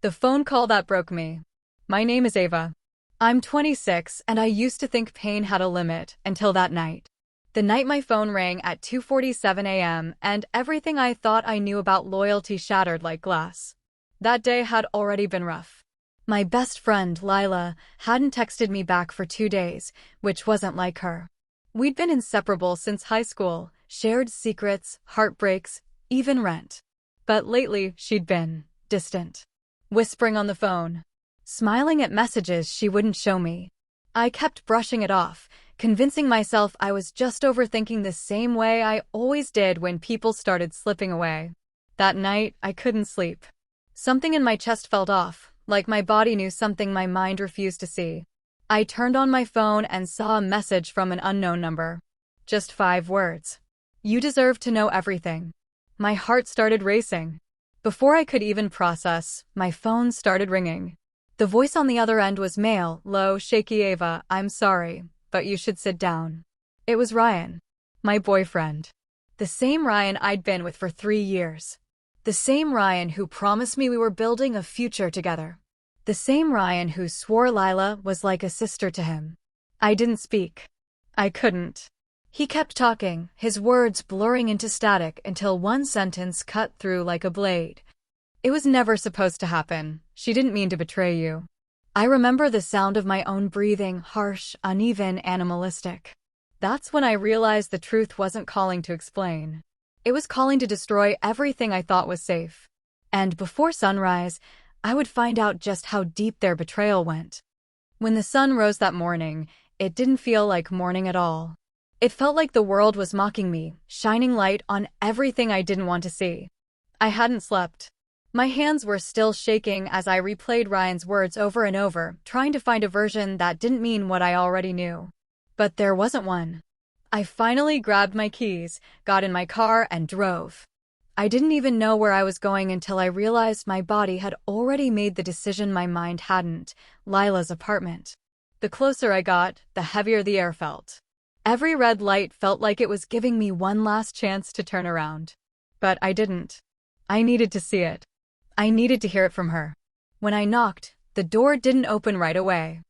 The phone call that broke me. My name is Ava. I'm 26 and I used to think pain had a limit until that night. The night my phone rang at 2:47 a.m. and everything I thought I knew about loyalty shattered like glass. That day had already been rough. My best friend, Lila, hadn't texted me back for 2 days, which wasn't like her. We'd been inseparable since high school, shared secrets, heartbreaks, even rent. But lately, she'd been distant. Whispering on the phone. Smiling at messages she wouldn't show me. I kept brushing it off, convincing myself I was just overthinking the same way I always did when people started slipping away. That night, I couldn't sleep. Something in my chest felt off, like my body knew something my mind refused to see. I turned on my phone and saw a message from an unknown number. Just 5 words. You deserve to know everything. My heart started racing. Before I could even process, my phone started ringing. The voice on the other end was male, low, shaky. Ava, I'm sorry, but you should sit down. It was Ryan. My boyfriend. The same Ryan I'd been with for 3 years. The same Ryan who promised me we were building a future together. The same Ryan who swore Lila was like a sister to him. I didn't speak. I couldn't. He kept talking, his words blurring into static until one sentence cut through like a blade. It was never supposed to happen. She didn't mean to betray you. I remember the sound of my own breathing, harsh, uneven, animalistic. That's when I realized the truth wasn't calling to explain. It was calling to destroy everything I thought was safe. And before sunrise, I would find out just how deep their betrayal went. When the sun rose that morning, it didn't feel like morning at all. It felt like the world was mocking me, shining light on everything I didn't want to see. I hadn't slept. My hands were still shaking as I replayed Ryan's words over and over, trying to find a version that didn't mean what I already knew. But there wasn't one. I finally grabbed my keys, got in my car, and drove. I didn't even know where I was going until I realized my body had already made the decision my mind hadn't: Lila's apartment. The closer I got, the heavier the air felt. Every red light felt like it was giving me one last chance to turn around. But I didn't. I needed to see it. I needed to hear it from her. When I knocked, the door didn't open right away.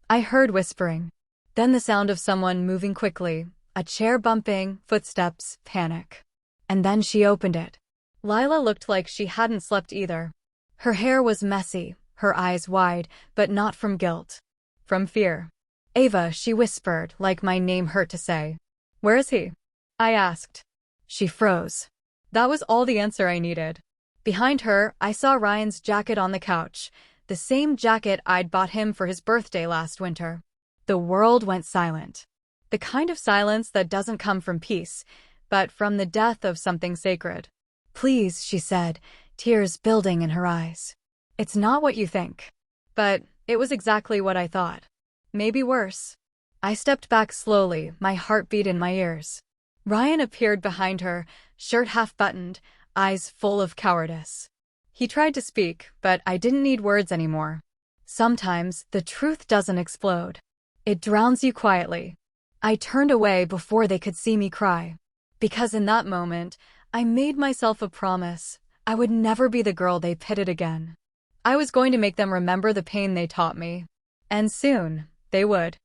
I heard whispering. Then the sound of someone moving quickly, a chair bumping, footsteps, panic. And then she opened it. Lila looked like she hadn't slept either. Her hair was messy, her eyes wide, but not from guilt. From fear. Ava, she whispered, like my name hurt to say. Where is he? I asked. She froze. That was all the answer I needed. Behind her, I saw Ryan's jacket on the couch, the same jacket I'd bought him for his birthday last winter. The world went silent. The kind of silence that doesn't come from peace, but from the death of something sacred. Please, she said, tears building in her eyes. It's not what you think. But it was exactly what I thought. Maybe worse. I stepped back slowly, my heartbeat in my ears. Ryan appeared behind her, shirt half-buttoned, eyes full of cowardice. He tried to speak, but I didn't need words anymore. Sometimes, the truth doesn't explode. It drowns you quietly. I turned away before they could see me cry. Because in that moment, I made myself a promise. I would never be the girl they pitted again. I was going to make them remember the pain they taught me. And soon, they would.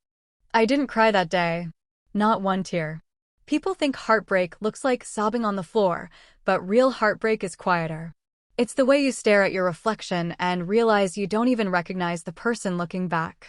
I didn't cry that day. Not one tear. People think heartbreak looks like sobbing on the floor, but real heartbreak is quieter. It's the way you stare at your reflection and realize you don't even recognize the person looking back.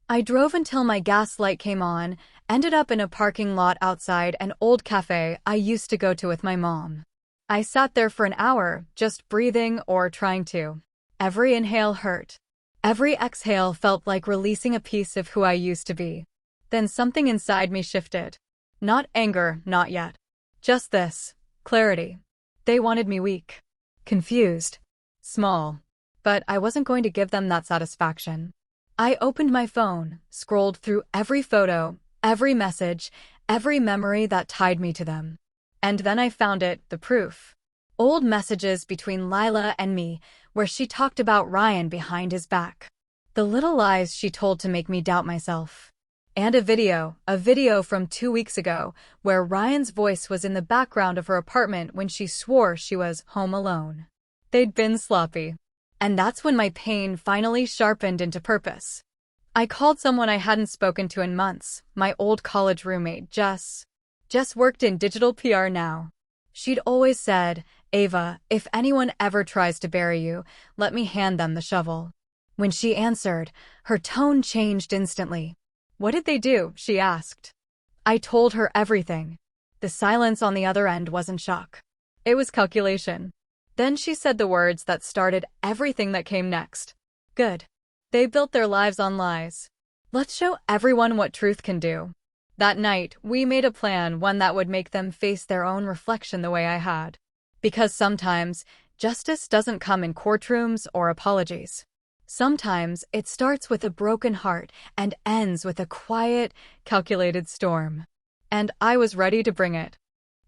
I drove until my gas light came on, ended up in a parking lot outside an old cafe I used to go to with my mom. I sat there for an hour, just breathing or trying to. Every inhale hurt. Every exhale felt like releasing a piece of who I used to be. Then something inside me shifted. Not anger, not yet. Just this. Clarity. They wanted me weak. Confused. Small. But I wasn't going to give them that satisfaction. I opened my phone, scrolled through every photo, every message, every memory that tied me to them. And then I found it, the proof. Old messages between Lila and me, where she talked about Ryan behind his back. The little lies she told to make me doubt myself. And a video from 2 weeks ago, where Ryan's voice was in the background of her apartment when she swore she was home alone. They'd been sloppy. And that's when my pain finally sharpened into purpose. I called someone I hadn't spoken to in months, my old college roommate, Jess. Jess worked in digital PR now. She'd always said, "Ava, if anyone ever tries to bury you, let me hand them the shovel." When she answered, her tone changed instantly. "What did they do?" she asked. I told her everything. The silence on the other end wasn't shock. It was calculation. Then she said the words that started everything that came next. "Good. They built their lives on lies. Let's show everyone what truth can do." That night, we made a plan, one that would make them face their own reflection the way I had. Because sometimes, justice doesn't come in courtrooms or apologies. Sometimes, it starts with a broken heart and ends with a quiet, calculated storm. And I was ready to bring it.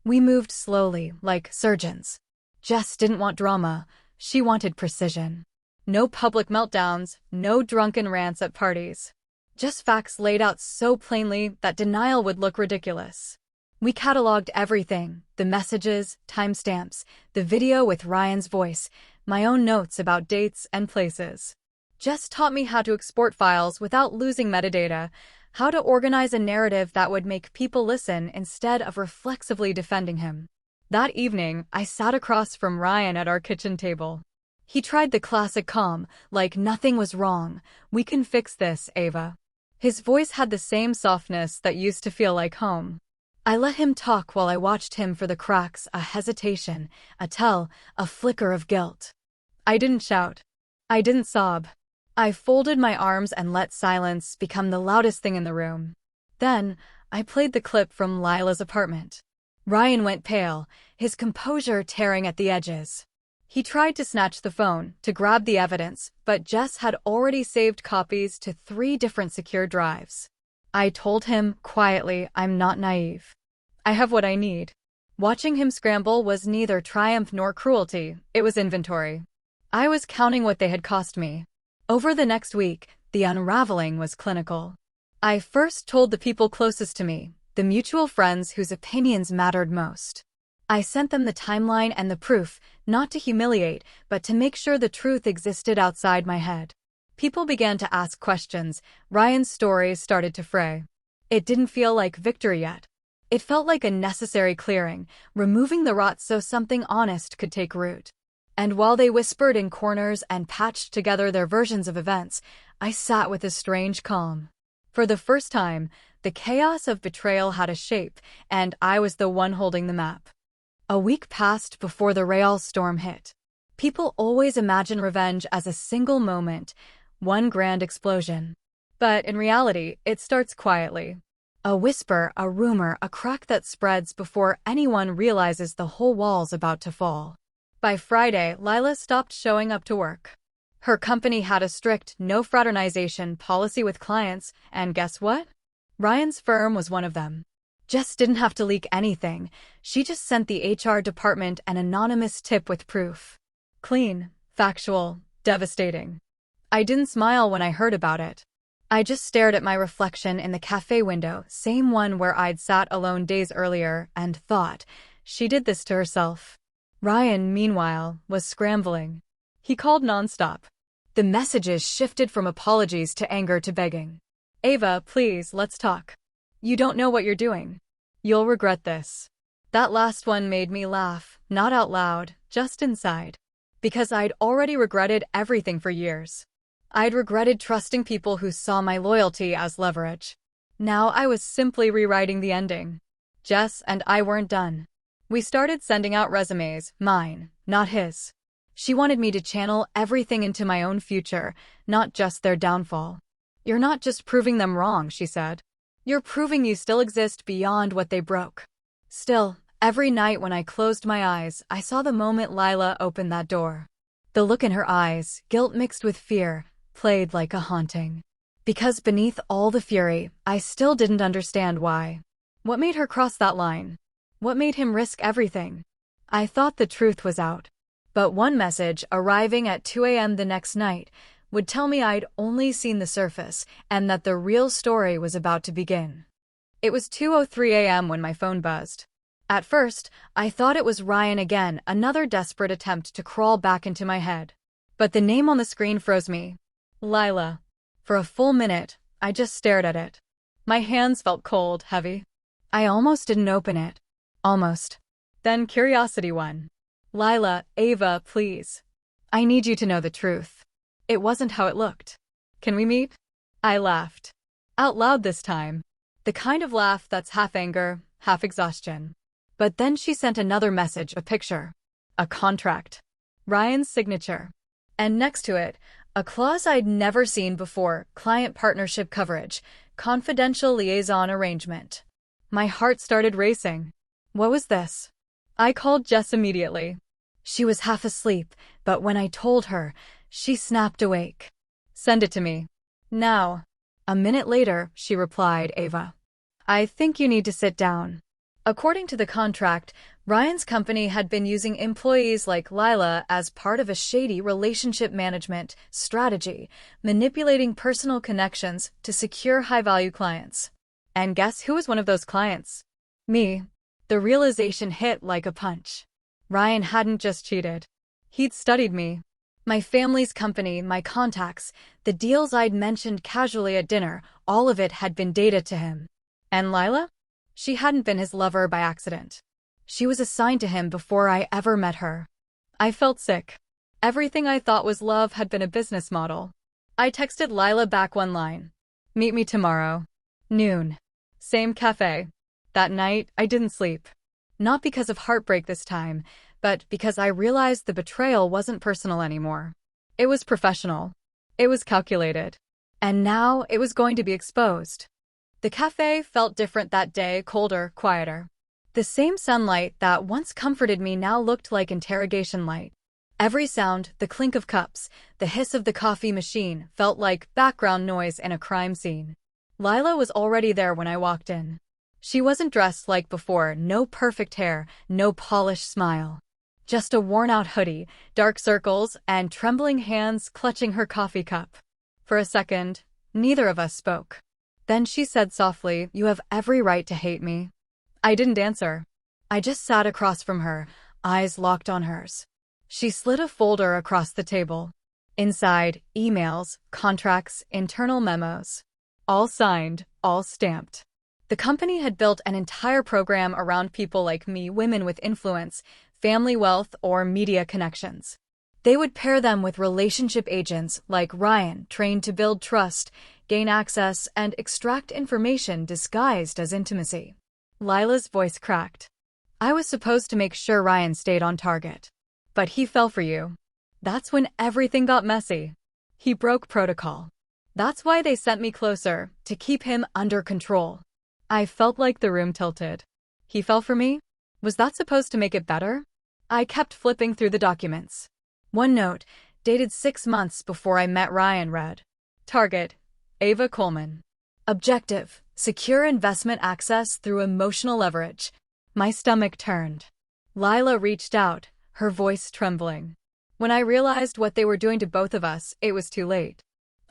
We moved slowly, like surgeons. Jess didn't want drama. She wanted precision. No public meltdowns, no drunken rants at parties. Just facts laid out so plainly that denial would look ridiculous. We cataloged everything: the messages, timestamps, the video with Ryan's voice, my own notes about dates and places. Jess taught me how to export files without losing metadata, how to organize a narrative that would make people listen instead of reflexively defending him. That evening, I sat across from Ryan at our kitchen table. He tried the classic calm, like nothing was wrong. "We can fix this, Ava." His voice had the same softness that used to feel like home. I let him talk while I watched him for the cracks, a hesitation, a tell, a flicker of guilt. I didn't shout. I didn't sob. I folded my arms and let silence become the loudest thing in the room. Then, I played the clip from Lila's apartment. Ryan went pale, his composure tearing at the edges. He tried to snatch the phone, to grab the evidence, but Jess had already saved copies to 3 different secure drives. I told him, quietly, I'm not naive. I have what I need. Watching him scramble was neither triumph nor cruelty, it was inventory. I was counting what they had cost me. Over the next week, the unraveling was clinical. I first told the people closest to me, the mutual friends whose opinions mattered most. I sent them the timeline and the proof, not to humiliate, but to make sure the truth existed outside my head. People began to ask questions. Ryan's stories started to fray. It didn't feel like victory yet. It felt like a necessary clearing, removing the rot so something honest could take root. And while they whispered in corners and patched together their versions of events, I sat with a strange calm. For the first time, the chaos of betrayal had a shape, and I was the one holding the map. A week passed before the Betrayal storm hit. People always imagine revenge as a single moment, one grand explosion. But in reality, it starts quietly. A whisper, a rumor, a crack that spreads before anyone realizes the whole wall's about to fall. By Friday, Lila stopped showing up to work. Her company had a strict no fraternization policy with clients, and guess what? Ryan's firm was one of them. Jess didn't have to leak anything. She just sent the HR department an anonymous tip with proof. Clean, factual, devastating. I didn't smile when I heard about it. I just stared at my reflection in the cafe window, same one where I'd sat alone days earlier, and thought, she did this to herself. Ryan, meanwhile, was scrambling. He called nonstop. The messages shifted from apologies to anger to begging. Ava, please, let's talk. You don't know what you're doing. You'll regret this. That last one made me laugh, not out loud, just inside. Because I'd already regretted everything for years. I'd regretted trusting people who saw my loyalty as leverage. Now I was simply rewriting the ending. Jess and I weren't done. We started sending out resumes, mine, not his. She wanted me to channel everything into my own future, not just their downfall. You're not just proving them wrong, she said. You're proving you still exist beyond what they broke. Still, every night when I closed my eyes, I saw the moment Lila opened that door. The look in her eyes, guilt mixed with fear, played like a haunting. Because beneath all the fury, I still didn't understand why. What made her cross that line? What made him risk everything? I thought the truth was out. But one message, arriving at 2 a.m. the next night, would tell me I'd only seen the surface and that the real story was about to begin. It was 2:03 a.m. when my phone buzzed. At first, I thought it was Ryan again, another desperate attempt to crawl back into my head. But the name on the screen froze me. Lila. For a full minute, I just stared at it. My hands felt cold, heavy. I almost didn't open it. Almost. Then curiosity won. Lila, Ava, please. I need you to know the truth. It wasn't how it looked. Can we meet? I laughed. Out loud this time. The kind of laugh that's half anger, half exhaustion. But then she sent another message, a picture. A contract. Ryan's signature. And next to it, a clause I'd never seen before, client partnership coverage, confidential liaison arrangement. My heart started racing. What was this? I called Jess immediately. She was half asleep, but when I told her, she snapped awake. Send it to me. Now. A minute later, she replied, Ava. I think you need to sit down. According to the contract, Ryan's company had been using employees like Lila as part of a shady relationship management strategy, manipulating personal connections to secure high-value clients. And guess who was one of those clients? Me. The realization hit like a punch. Ryan hadn't just cheated. He'd studied me. My family's company, my contacts, the deals I'd mentioned casually at dinner, all of it had been data to him. And Lila? She hadn't been his lover by accident. She was assigned to him before I ever met her. I felt sick. Everything I thought was love had been a business model. I texted Lila back one line. Meet me tomorrow. Noon. Same cafe. That night, I didn't sleep. Not because of heartbreak this time, but because I realized the betrayal wasn't personal anymore. It was professional. It was calculated. And now it was going to be exposed. The cafe felt different that day, colder, quieter. The same sunlight that once comforted me now looked like interrogation light. Every sound, the clink of cups, the hiss of the coffee machine, felt like background noise in a crime scene. Lila was already there when I walked in. She wasn't dressed like before, no perfect hair, no polished smile. Just a worn-out hoodie, dark circles, and trembling hands clutching her coffee cup. For a second, neither of us spoke. Then she said softly, "You have every right to hate me." I didn't answer. I just sat across from her, eyes locked on hers. She slid a folder across the table. Inside, emails, contracts, internal memos. All signed, all stamped. The company had built an entire program around people like me, women with influence, family wealth, or media connections. They would pair them with relationship agents like Ryan, trained to build trust, gain access, and extract information disguised as intimacy. Lila's voice cracked. I was supposed to make sure Ryan stayed on target. But he fell for you. That's when everything got messy. He broke protocol. That's why they sent me closer, to keep him under control. I felt like the room tilted. He fell for me? Was that supposed to make it better? I kept flipping through the documents. One note, dated 6 months before I met Ryan, read. Target, Ava Coleman. Objective, secure investment access through emotional leverage. My stomach turned. Lila reached out, her voice trembling. When I realized what they were doing to both of us, it was too late.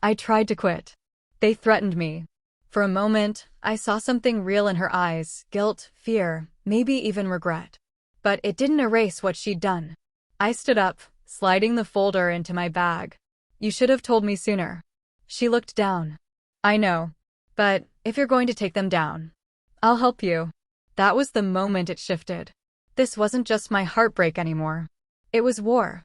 I tried to quit. They threatened me. For a moment, I saw something real in her eyes, guilt, fear, maybe even regret. But it didn't erase what she'd done. I stood up, sliding the folder into my bag. You should have told me sooner. She looked down. I know. But if you're going to take them down, I'll help you. That was the moment it shifted. This wasn't just my heartbreak anymore. It was war.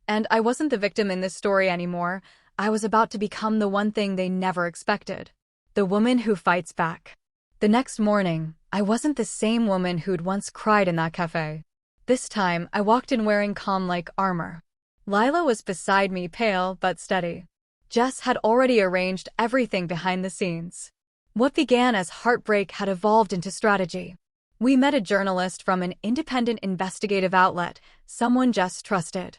And I wasn't the victim in this story anymore. I was about to become the one thing they never expected. The woman who fights back. The next morning, I wasn't the same woman who'd once cried in that cafe. This time, I walked in wearing calm-like armor. Lila was beside me, pale but steady. Jess had already arranged everything behind the scenes. What began as heartbreak had evolved into strategy. We met a journalist from an independent investigative outlet, someone Jess trusted.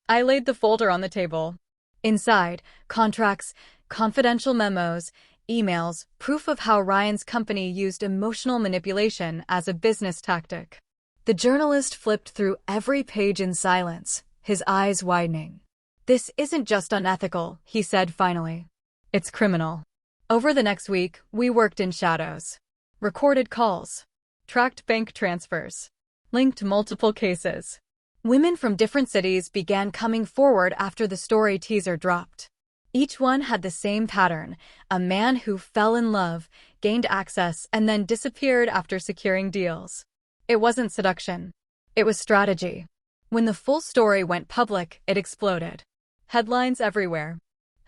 I laid the folder on the table. Inside, contracts, confidential memos, emails, proof of how Ryan's company used emotional manipulation as a business tactic. The journalist flipped through every page in silence, his eyes widening. This isn't just unethical, he said finally. It's criminal. Over the next week, we worked in shadows. Recorded calls. Tracked bank transfers. Linked multiple cases. Women from different cities began coming forward after the story teaser dropped. Each one had the same pattern: a man who fell in love, gained access, and then disappeared after securing deals. It wasn't seduction. It was strategy. When the full story went public, it exploded. Headlines everywhere.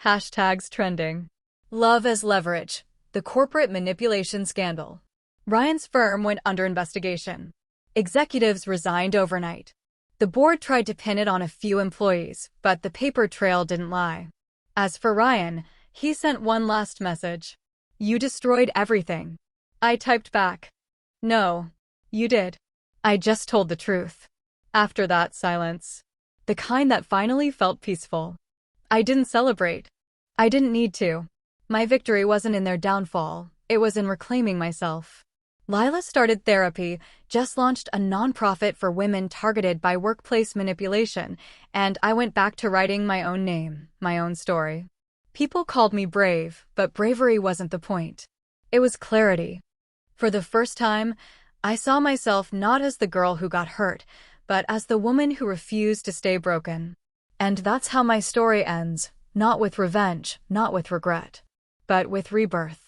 Hashtags trending. Love as leverage. The corporate manipulation scandal. Ryan's firm went under investigation. Executives resigned overnight. The board tried to pin it on a few employees, but the paper trail didn't lie. As for Ryan, he sent one last message. "You destroyed everything." I typed back, "No, you did. I just told the truth." After that, silence. The kind that finally felt peaceful. I didn't celebrate. I didn't need to. My victory wasn't in their downfall, it was in reclaiming myself. Lila started therapy, just launched a nonprofit for women targeted by workplace manipulation, and I went back to writing my own name, my own story. People called me brave, but bravery wasn't the point. It was clarity. For the first time, I saw myself not as the girl who got hurt, but as the woman who refused to stay broken. And that's how my story ends, not with revenge, not with regret, but with rebirth.